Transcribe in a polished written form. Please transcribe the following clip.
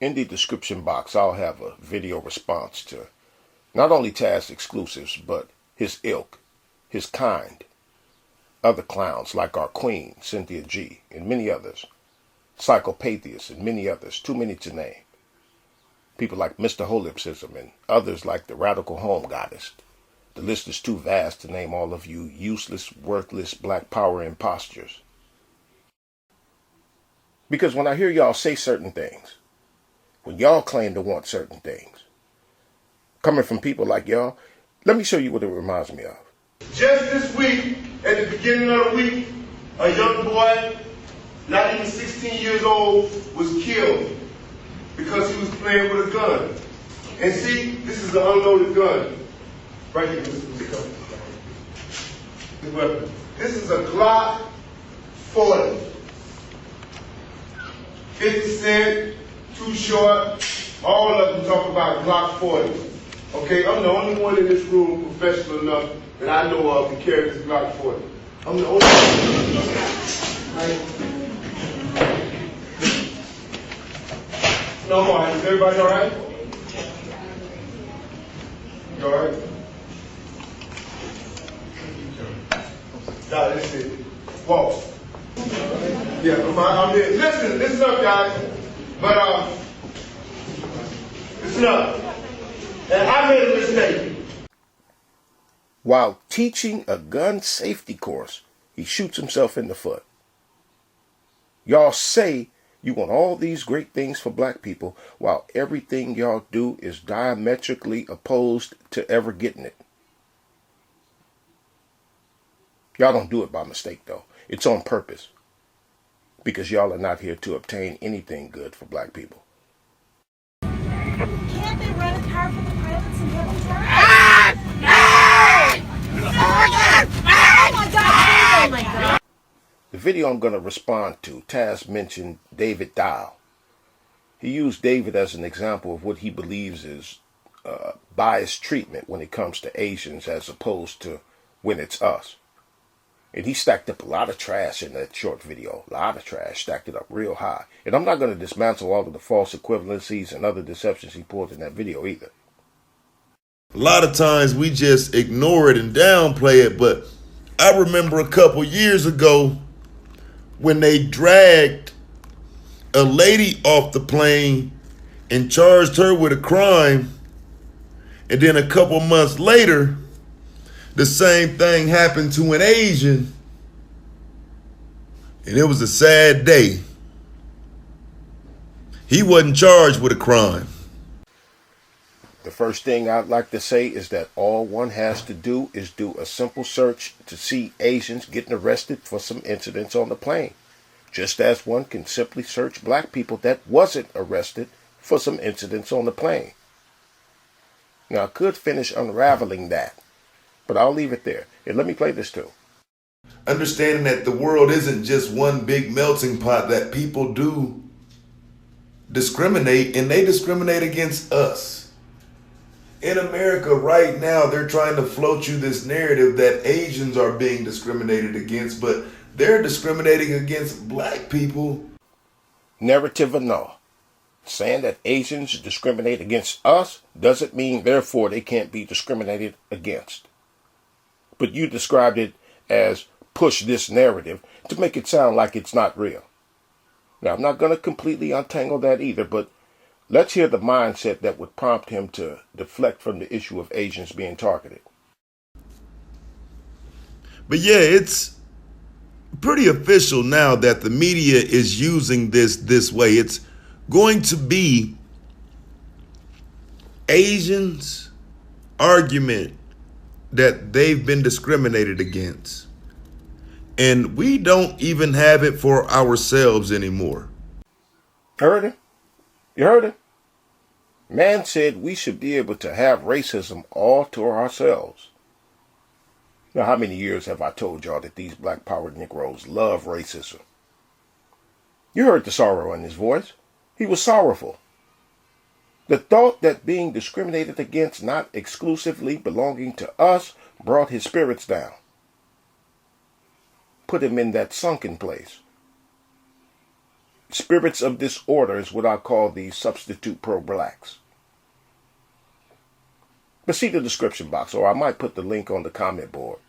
In the description box, I'll have a video response to not only Taz exclusives, but his ilk, his kind, other clowns like our queen, Cynthia G., and many others, Psychopatheus and many others, too many to name. People like Mr. Holipsism and others like the Radical Home Goddess. The list is too vast to name all of you useless, worthless, black power impostures. Because when I hear y'all say certain things, when y'all claim to want certain things, coming from people like y'all, let me show you what it reminds me of. Just this week, at the beginning of the week, a young boy, not even 16 years old, was killed because he was playing with a gun. And see, this is an unloaded gun. Right here, this weapon. This is a Glock 40. 50 Cent, Too Short, all of them talk about Glock 40. Okay, I'm the only one in this room professional enough that I know of to carry this Glock 40. I'm the only one. No more. Is everybody all right? You all right? God, that's it. Walk. Yeah, I'm here. Listen up, guys. But listen up. And I made a mistake. While teaching a gun safety course, he shoots himself in the foot. Y'all say you want all these great things for black people, while everything y'all do is diametrically opposed to ever getting it. Y'all don't do it by mistake, though. It's on purpose. Because y'all are not here to obtain anything good for black people. Can't they rent a car for the pilots and have them drive? Oh my God! Oh my God! The video I'm going to respond to, Taz mentioned David Dial. He used David as an example of what he believes is biased treatment when it comes to Asians as opposed to when it's us. And he stacked up a lot of trash in that short video. A lot of trash, stacked it up real high. And I'm not going to dismantle all of the false equivalencies and other deceptions he pulled in that video either. A lot of times we just ignore it and downplay it, but I remember a couple years ago when they dragged a lady off the plane and charged her with a crime, and then a couple months later, the same thing happened to an Asian, and it was a sad day. He wasn't charged with a crime. The first thing I'd like to say is that all one has to do is do a simple search to see Asians getting arrested for some incidents on the plane, just as one can simply search black people that wasn't arrested for some incidents on the plane. Now, I could finish unraveling that, but I'll leave it there. And let me play this too. Understanding that the world isn't just one big melting pot, that people do discriminate, and they discriminate against us. In America right now, they're trying to float you this narrative that Asians are being discriminated against, but they're discriminating against black people. Narrative or no, saying that Asians discriminate against us doesn't mean therefore they can't be discriminated against. But you described it as push this narrative to make it sound like it's not real. Now, I'm not going to completely untangle that either, but let's hear the mindset that would prompt him to deflect from the issue of Asians being targeted. But yeah, it's pretty official now that the media is using this way. It's going to be Asians' argument that they've been discriminated against. And we don't even have it for ourselves anymore. Heard it? You heard it? Man said we should be able to have racism all to ourselves. Now, how many years have I told y'all that these black power Negroes love racism? You heard the sorrow in his voice. He was sorrowful. The thought that being discriminated against, not exclusively belonging to us, brought his spirits down. Put him in that sunken place. spirits of disorder is what I call the substitute pro-blacks. But see the description box, or I might put the link on the comment board.